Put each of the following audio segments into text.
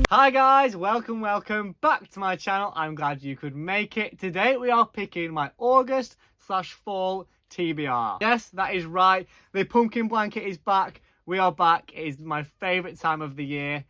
Hi guys, welcome back to my channel. I'm glad you could make it. Today we are picking my August/fall TBR. Yes, that is right. The pumpkin blanket is back. We are back. It is my favourite time of the year.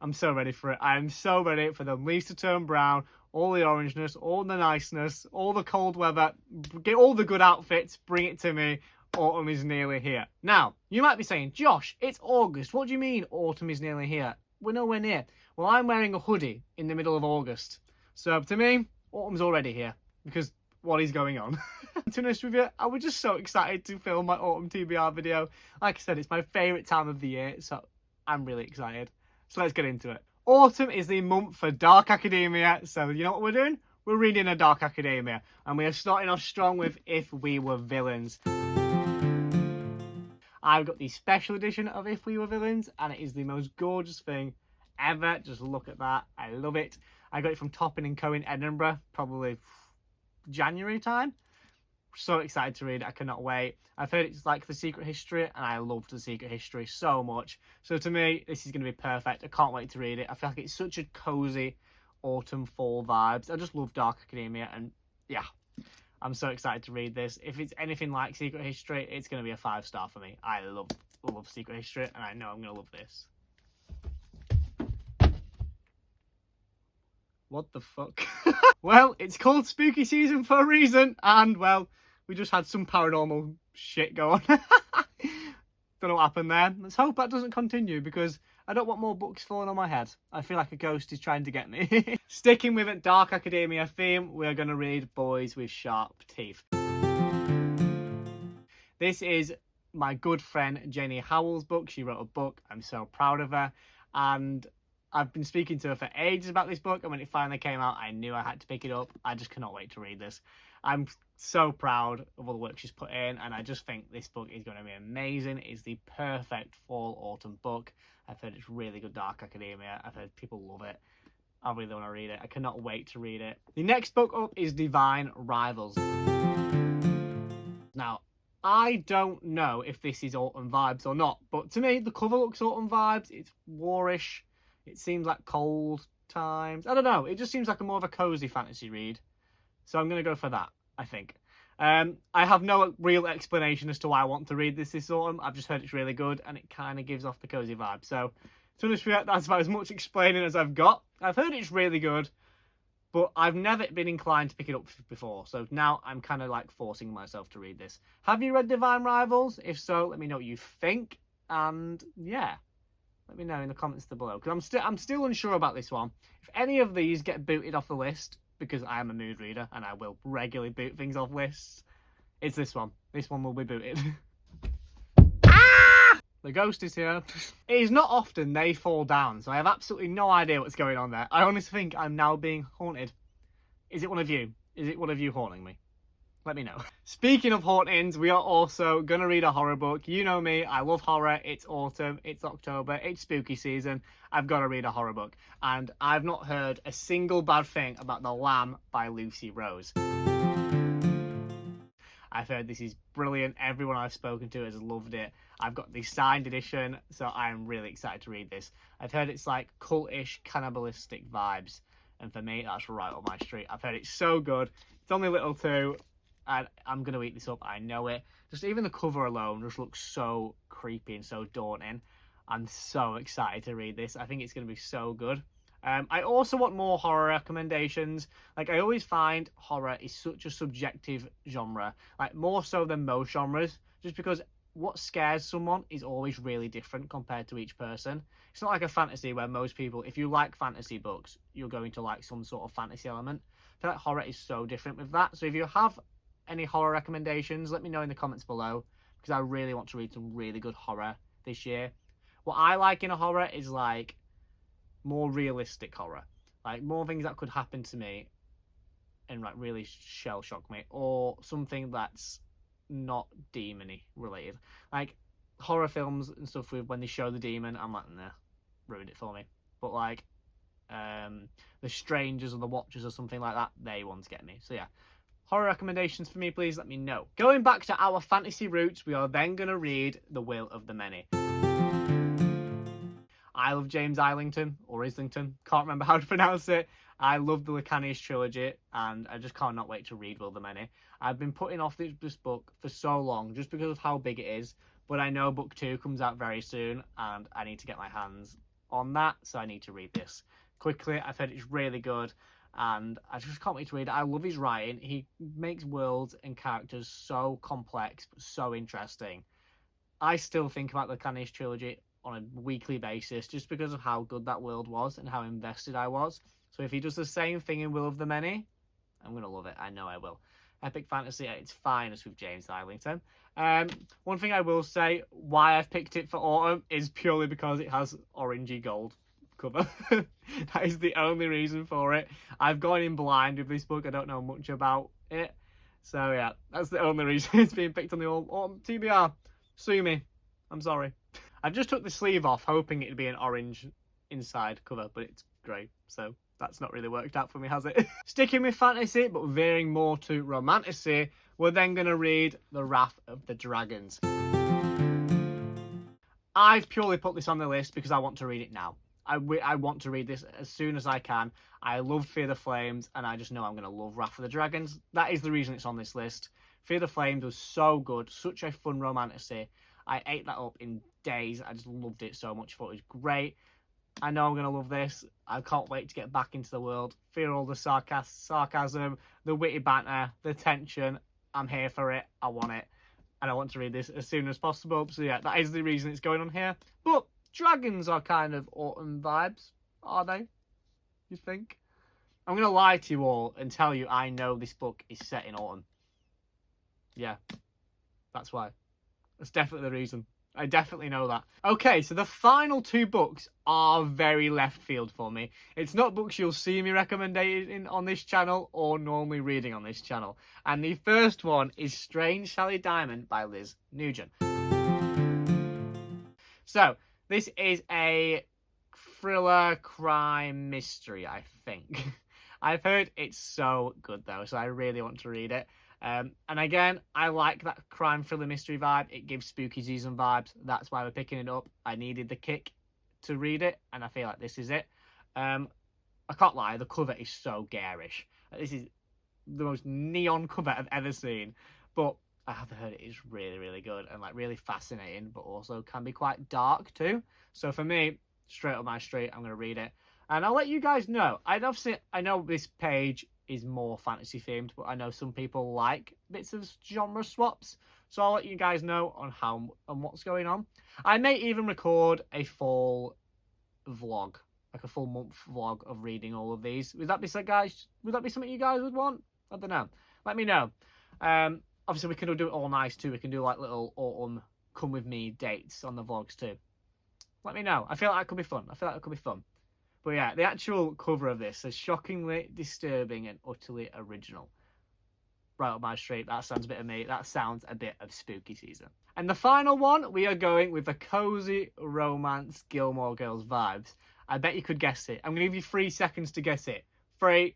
I'm so ready for it. I am so ready for the leaves to turn brown, all the orangeness, all the niceness, all the cold weather. Get all the good outfits, bring it to me. Autumn is nearly here. Now, you might be saying, Josh, it's August. What do you mean autumn is nearly here? We're nowhere near. Well, I'm wearing a hoodie in the middle of August. So to me, autumn's already here because what is going on? To be honest with you, I was just so excited to film my autumn TBR video. Like I said, it's my favourite time of the year, so I'm really excited. So let's get into it. Autumn is the month for dark academia. So you know what we're doing? We're reading a dark academia. And we are starting off strong with If We Were Villains. I've got the special edition of If We Were Villains, and it is the most gorgeous thing ever. Just look at that. I love it. I got it from Topping & Co in Edinburgh, probably January time. So excited to read it. I cannot wait. I've heard it's like the secret history, and I love the secret history so much. So to me, this is going to be perfect. I can't wait to read it. I feel like it's such a cozy autumn fall vibes. I just love dark academia, and yeah, I'm so excited to read this. If it's anything like secret history, it's going to be a 5-star for me. I love secret history, and I know I'm going to love this. What the fuck? Well, it's called spooky season for a reason, and well, we just had some paranormal shit go on. Don't know what happened there. Let's hope that doesn't continue because I don't want more books falling on my head. I feel like a ghost is trying to get me. Sticking with a dark academia theme, we're going to read Boys with Sharp Teeth. This is my good friend Jenny Howell's book. She wrote a book. I'm so proud of her. And I've been speaking to her for ages about this book, and when it finally came out, I knew I had to pick it up. I just cannot wait to read this. I'm so proud of all the work she's put in, and I just think this book is going to be amazing. It's the perfect fall-autumn book. I've heard it's really good dark academia. I've heard people love it. I really want to read it. I cannot wait to read it. The next book up is Divine Rivals. Now, I don't know if this is autumn vibes or not, but to me, the cover looks autumn vibes. It's warish. It seems like cold times. I don't know. It just seems like a more of a cozy fantasy read. So I'm going to go for that, I think. I have no real explanation as to why I want to read this autumn. I've just heard it's really good, and it kind of gives off the cozy vibe. So, to be honest with you, that's about as much explaining as I've got. I've heard it's really good, but I've never been inclined to pick it up before. So now I'm kind of like forcing myself to read this. Have you read Divine Rivals? If so, let me know what you think. And yeah. Let me know in the comments below, because I'm still unsure about this one. If any of these get booted off the list, because I am a mood reader and I will regularly boot things off lists, it's this one. This one will be booted. Ah! The ghost is here. It is not often they fall down, so I have absolutely no idea what's going on there. I honestly think I'm now being haunted. Is it one of you? Is it one of you haunting me? Let me know. Speaking of hauntings, we are also going to read a horror book. You know me, I love horror. It's autumn, it's October, it's spooky season. I've got to read a horror book. And I've not heard a single bad thing about The Lamb by Lucy Rose. I've heard this is brilliant. Everyone I've spoken to has loved it. I've got the signed edition, so I'm really excited to read this. I've heard it's like cultish, cannibalistic vibes. And for me, that's right up my street. I've heard it's so good. It's only little too. And I'm going to eat this up, I know it. Just even the cover alone just looks so creepy and so daunting. I'm so excited to read this. I think it's going to be so good. I also want more horror recommendations. Like, I always find horror is such a subjective genre. Like, more so than most genres. Just because what scares someone is always really different compared to each person. It's not like a fantasy where most people, if you like fantasy books, you're going to like some sort of fantasy element. I feel like horror is so different with that. So if you have any horror recommendations, let me know in the comments below, because I really want to read some really good horror this year. What I like in a horror is like more realistic horror, like more things that could happen to me and like really shell shock me, or something that's not demon-y related. Like horror films and stuff with when they show the demon, I'm like, nah, ruined it for me. But like The Strangers or The Watchers or something like that, they ones get me. So yeah, horror recommendations for me, please let me know. Going back to our fantasy roots, we are then going to read The Will of the Many. I love James Islington, or Islington, can't remember how to pronounce it. I love the Lucanius trilogy, and I just cannot wait to read Will the Many. I've been putting off this book for so long, just because of how big it is, but I know book 2 comes out very soon, and I need to get my hands on that, so I need to read this quickly. I've heard it's really good, and I just can't wait to read it. I love his writing. He makes worlds and characters so complex, but so interesting. I still think about the Lucanius trilogy on a weekly basis just because of how good that world was and how invested I was. So if he does the same thing in Will of the Many, I'm going to love it. I know I will. Epic fantasy at its finest with James Islington. One thing I will say, why I've picked it for autumn is purely because it has orangey gold cover. That is the only reason for it. I've gone in blind with this book. I don't know much about it. So yeah, that's the only reason it's being picked on the autumn TBR. Sue me. I'm sorry. I just took the sleeve off, hoping it'd be an orange inside cover, but it's grey, so that's not really worked out for me, has it? Sticking with fantasy, but veering more to romantasy, we're then going to read The Wrath of the Dragons. I've purely put this on the list because I want to read it now. I want to read this as soon as I can. I loved Fear the Flames, and I just know I'm going to love Wrath of the Dragons. That is the reason it's on this list. Fear the Flames was so good, such a fun romantasy. I ate that up in days. I just loved it so much. I thought it was great. I know I'm going to love this. I can't wait to get back into the world. Feel all the sarcasm, the witty banter, the tension. I'm here for it. I want it. And I want to read this as soon as possible. So yeah, that is the reason it's going on here. But dragons are kind of autumn vibes, are they? You think? I'm going to lie to you all and tell you I know this book is set in autumn. Yeah, that's why. That's definitely the reason. I definitely know that. Okay, so the final 2 books are very left field for me. It's not books you'll see me recommending on this channel or normally reading on this channel. And the first one is Strange Sally Diamond by Liz Nugent. So, this is a thriller crime mystery, I think. I've heard it's so good though, so I really want to read it. And again, I like that crime thriller mystery vibe. It gives spooky season vibes. That's why we're picking it up. I needed the kick to read it, and I feel like this is it. I can't lie, the cover is so garish. This is the most neon cover I've ever seen. But I have heard it is really, really good and like really fascinating, but also can be quite dark too. So for me, straight up my street, I'm going to read it. And I'll let you guys know. I know this page is more fantasy themed, but I know some people like bits of genre swaps, so I'll let you guys know on how and what's going on. I may even record a full vlog, like a full month vlog of reading all of these. Would that be something you guys would want? I don't know. Let me know. Obviously we can do it all nice too. We can do like little autumn come with me dates on the vlogs too. Let me know. I feel like that could be fun. But yeah, the actual cover of this is shockingly disturbing and utterly original. Right up my street. That sounds a bit of me. That sounds a bit of spooky season. And the final one, we are going with the cozy romance Gilmore Girls vibes. I bet you could guess it. I'm going to give you 3 seconds to guess it. 3,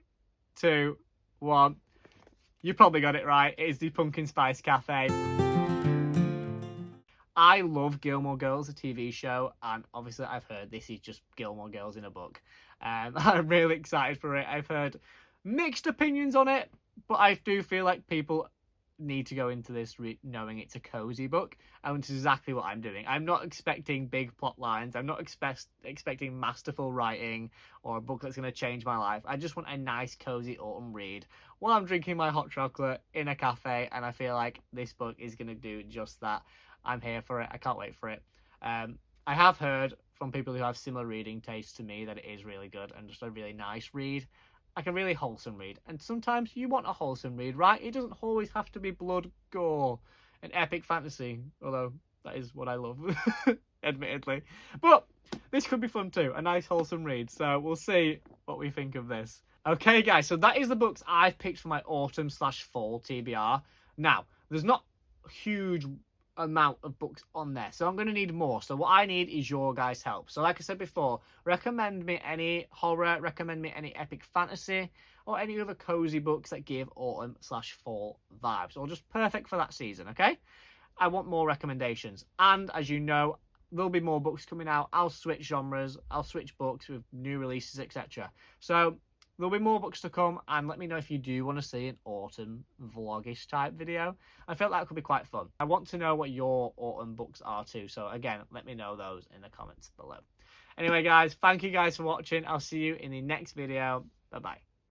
2, 1. You probably got it right. It is the Pumpkin Spice Cafe. I love Gilmore Girls, the TV show, and obviously I've heard this is just Gilmore Girls in a book. I'm really excited for it. I've heard mixed opinions on it, but I do feel like people need to go into this knowing it's a cozy book, and it's exactly what I'm doing. I'm not expecting big plot lines. I'm not expecting masterful writing or a book that's going to change my life. I just want a nice cozy autumn read while I'm drinking my hot chocolate in a cafe, and I feel like this book is going to do just that. I'm here for it. I can't wait for it. I have heard from people who have similar reading tastes to me that it is really good and just a really nice read. Like a really wholesome read. And sometimes you want a wholesome read, right? It doesn't always have to be blood, gore, and epic fantasy. Although that is what I love, admittedly. But this could be fun too. A nice wholesome read. So we'll see what we think of this. Okay, guys. So that is the books I've picked for my autumn/fall TBR. Now, there's not huge amount of books on there, so I'm going to need more. So what I need is your guys' help. So like I said before, recommend me any horror, recommend me any epic fantasy, or any other cozy books that give autumn/fall vibes, or just perfect for that season. Okay, I want more recommendations. And as you know, there'll be more books coming out. I'll switch genres, I'll switch books with new releases, etc. So there'll be more books to come, and let me know if you do want to see an autumn vlogish type video. I felt that could be quite fun. I want to know what your autumn books are too, so again, let me know those in the comments below. Anyway guys, thank you guys for watching. I'll see you in the next video. Bye bye.